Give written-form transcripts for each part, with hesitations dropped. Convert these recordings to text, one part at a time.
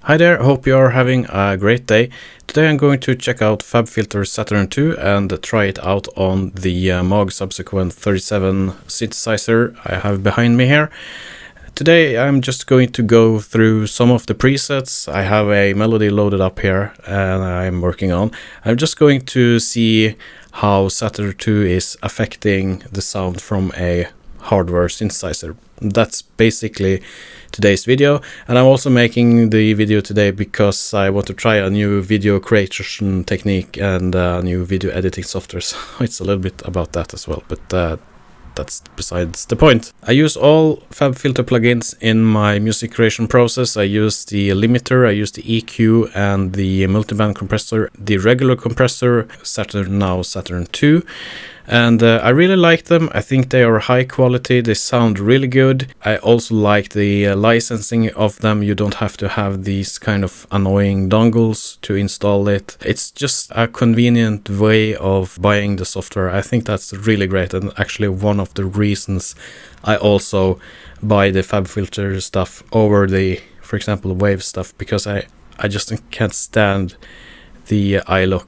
Hi there, hope you are having a great day. Today I'm going to check out Fabfilter Saturn 2 and try it out on the Moog Subsequent 37 synthesizer I have behind me here. Today I'm just going to go through some of the presets. I have a melody loaded up here and I'm working on. I'm just going to see how Saturn 2 is affecting the sound from a hardware synthesizer. That's basically today's video, and I'm also making the video today because I want to try a new video creation technique and a new video editing software, so it's a little bit about that as well, but that's besides the point. I use all Fabfilter plugins in my music creation process. I use the limiter, I use the EQ and the multiband compressor, the regular compressor, Saturn 2. And I really like them. I think they are high quality. They sound really good. I also like the licensing of them. You don't have to have these kind of annoying dongles to install it. It's just a convenient way of buying the software. I think that's really great, and actually one of the reasons I also buy the Fabfilter stuff over the, for example, Wave stuff, because I just can't stand the iLock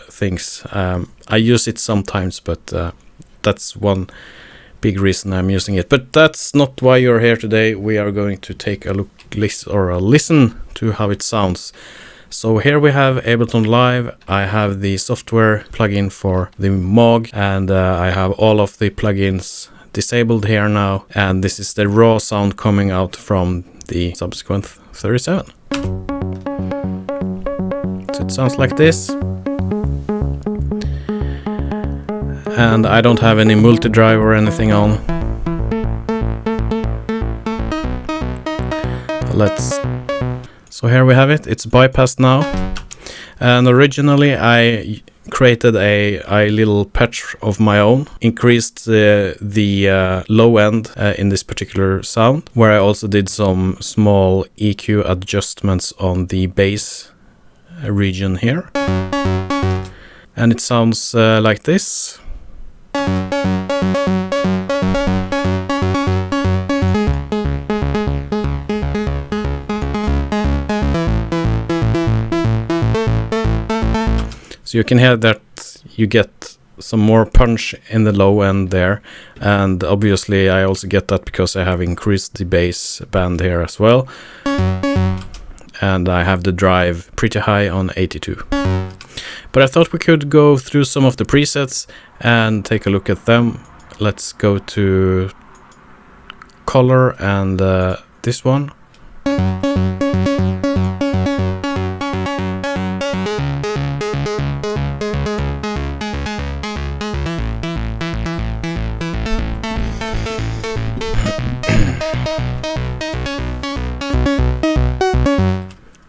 things. I use it sometimes, but that's one big reason I'm using it. But that's not why you're here today. We are going to take a listen to how it sounds. So here we have Ableton Live. I have the software plugin for the Moog, and I have all of the plugins disabled here now. And this is the raw sound coming out from the Subsequent 37. So it sounds like this. And I don't have any multi-drive or anything on. So here we have it. It's bypassed now. And originally I created a little patch of my own, increased the low end in this particular sound, where I also did some small EQ adjustments on the bass region here. And it sounds like this. So you can hear that you get some more punch in the low end there, and obviously I also get that because I have increased the bass band here as well, and I have the drive pretty high on 82. But I thought we could go through some of the presets and take a look at them. Let's go to color and this one.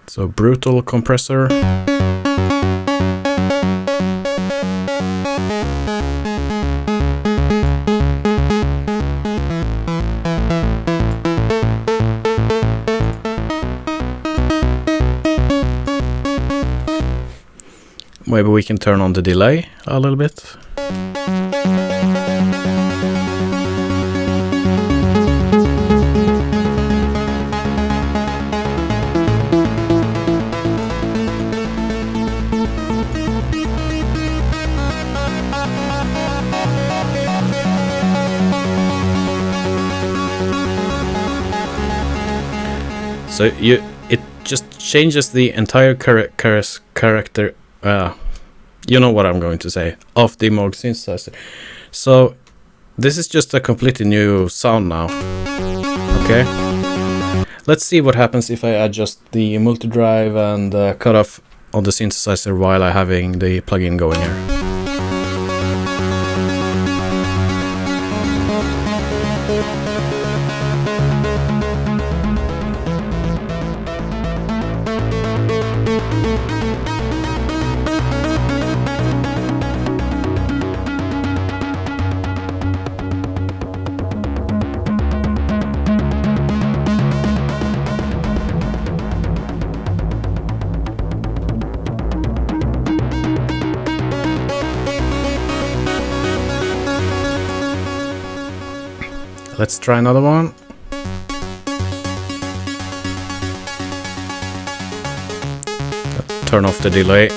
So brutal compressor. Maybe we can turn on the delay a little bit. So it just changes the entire character. You know what I'm going to say, of the Moog synthesizer. So this is just a completely new sound now. Okay, let's see what happens if I adjust the multi-drive and cutoff on the synthesizer while I'm having the plugin going here. Let's try another one. turn off the delay.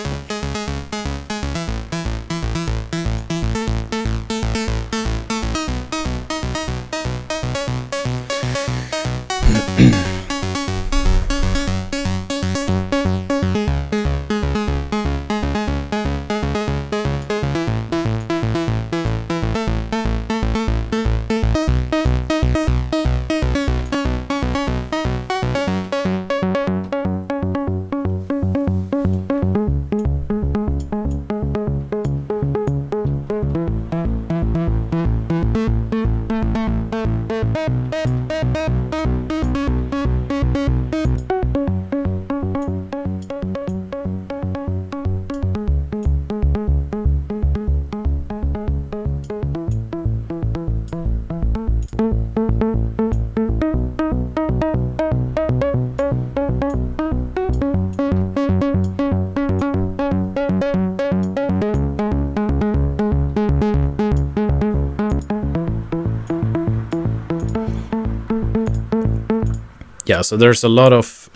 Yeah, so there's a lot of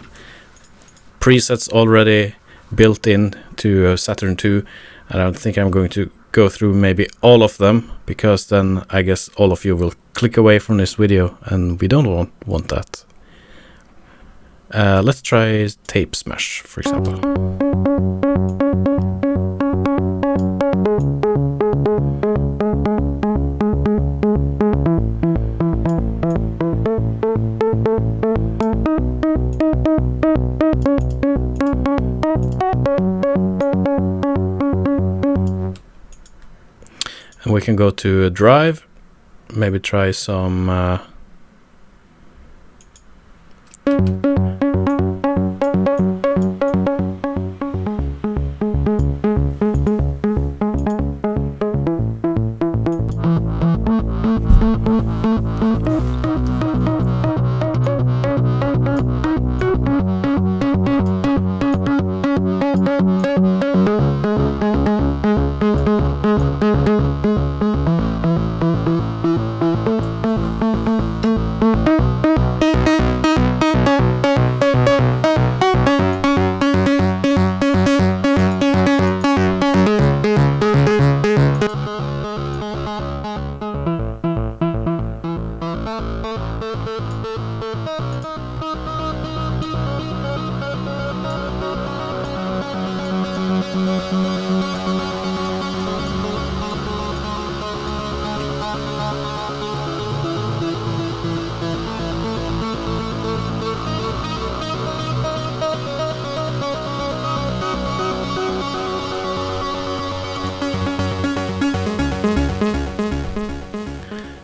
presets already built in to Saturn II, and I don't think I'm going to go through maybe all of them, because then I guess all of you will click away from this video, and we don't want that. Let's try Tape Smash, for example. And we can go to Drive, maybe try some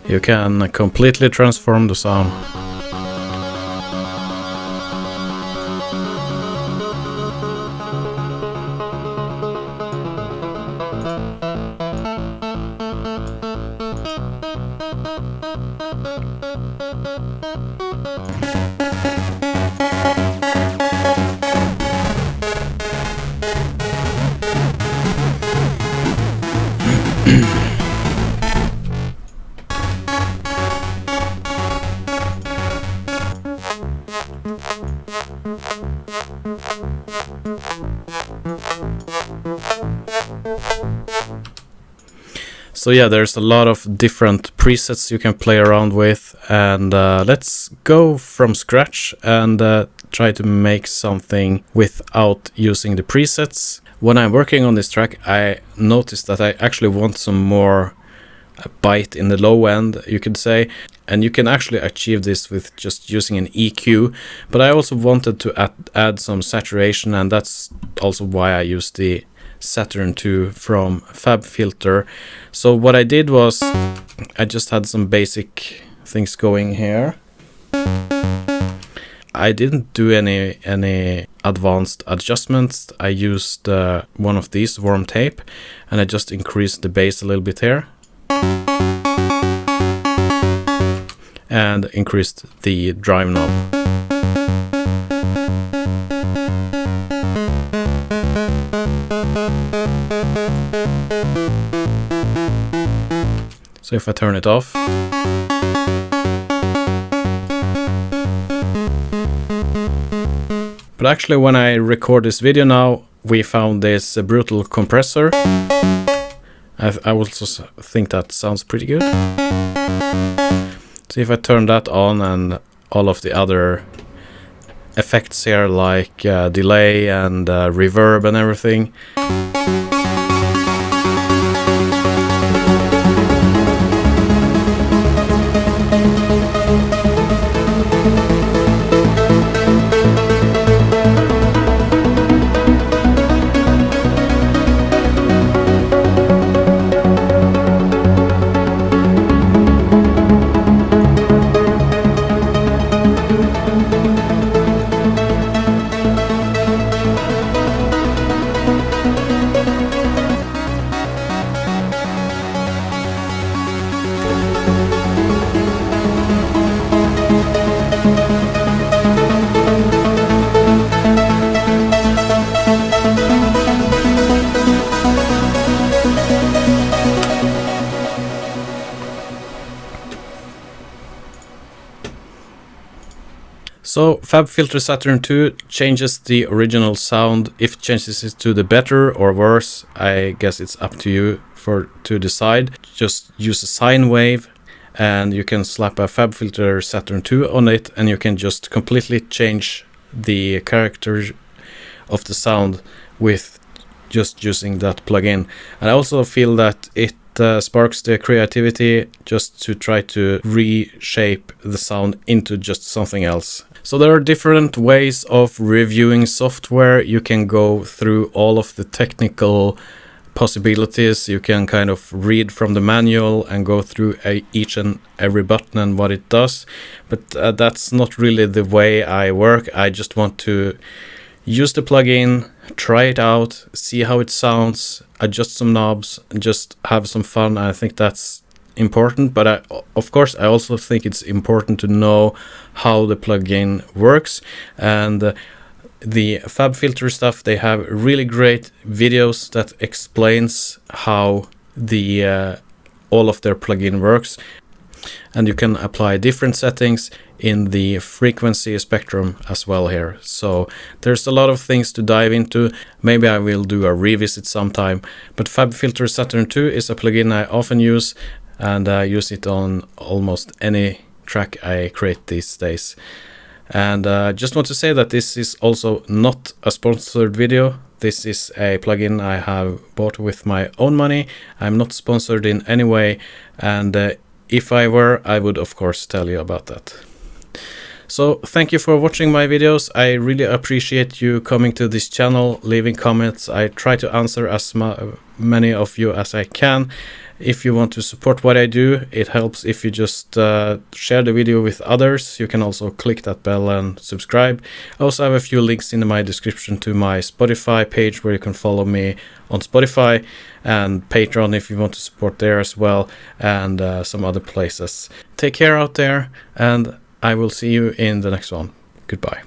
you can completely transform the sound. So yeah, there's a lot of different presets you can play around with, and let's go from scratch and try to make something without using the presets. When I'm working on this track, I noticed that I actually want some more bite in the low end, you could say, and you can actually achieve this with just using an EQ, but I also wanted to add some saturation, and that's also why I used the Saturn II from Fabfilter. So what I did was I just had some basic things going here. I didn't do any advanced adjustments. I used one of these warm tape, and I just increased the bass a little bit here and increased the drive knob. So if I turn it off, but actually when I record this video now, we found this brutal compressor. I also think that sounds pretty good. So if I turn that on and all of the other effects here, like delay and reverb and everything. So Fabfilter Saturn 2 changes the original sound. If it changes it to the better or worse, I guess it's up to you to decide. Just use a sine wave and you can slap a Fabfilter Saturn 2 on it and you can just completely change the character of the sound with just using that plugin. And I also feel that it sparks the creativity just to try to reshape the sound into just something else. So there are different ways of reviewing software. You can go through all of the technical possibilities. You can kind of read from the manual and go through each and every button and what it does. But that's not really the way I work. I just want to use the plugin, try it out, see how it sounds, adjust some knobs, and just have some fun. I think that's important, but of course I also think it's important to know how the plugin works. And the Fabfilter stuff, they have really great videos that explains how the all of their plugin works, and you can apply different settings in the frequency spectrum as well here. So there's a lot of things to dive into. Maybe I will do a revisit sometime, but Fabfilter Saturn 2 is a plugin I often use, and I use it on almost any track I create these days. And just want to say that this is also not a sponsored video. This is a plugin I have bought with my own money. I'm not sponsored in any way, and if I were, I would of course tell you about that. So thank you for watching my videos. I really appreciate you coming to this channel, leaving comments. I try to answer as many of you as I can. If you want to support what I do, it helps if you just share the video with others. You can also click that bell and subscribe. I also have a few links in my description to my Spotify page where you can follow me on Spotify, and Patreon if you want to support there as well, and some other places. Take care out there, and I will see you in the next one. Goodbye.